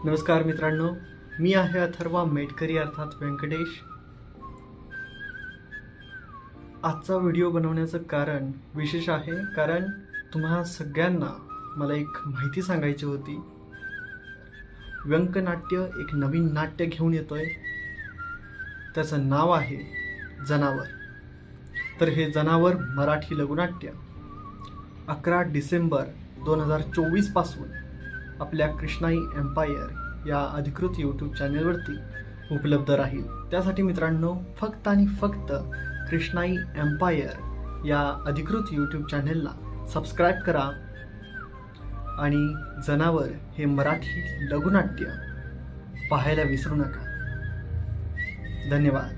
नमस्कार मित्रांनो, मी आहे अथर्वा मेटकरी अर्थात व्यंकटेश. आजचा व्हिडिओ बनवण्याचं कारण विशेष आहे, कारण तुम्हा सगळ्यांना मला एक माहिती सांगायची होती. व्यंकनाट्य एक नवीन नाट्य घेऊन येतोय. त्याचं नाव आहे जनावर. तर हे जनावर मराठी लघुनाट्य 11 डिसेंबर 2024 पासून आपल्या कृष्णाई एम्पायर या अधिकृत यूट्यूब चॅनेलवरती उपलब्ध राहील. त्यासाठी मित्रांनो, फक्त आणि फक्त कृष्णाई एम्पायर या अधिकृत यूट्यूब चॅनेलला सबस्क्राईब करा आणि जनावर हे मराठी लघुनाट्य पाहायला विसरू नका. धन्यवाद.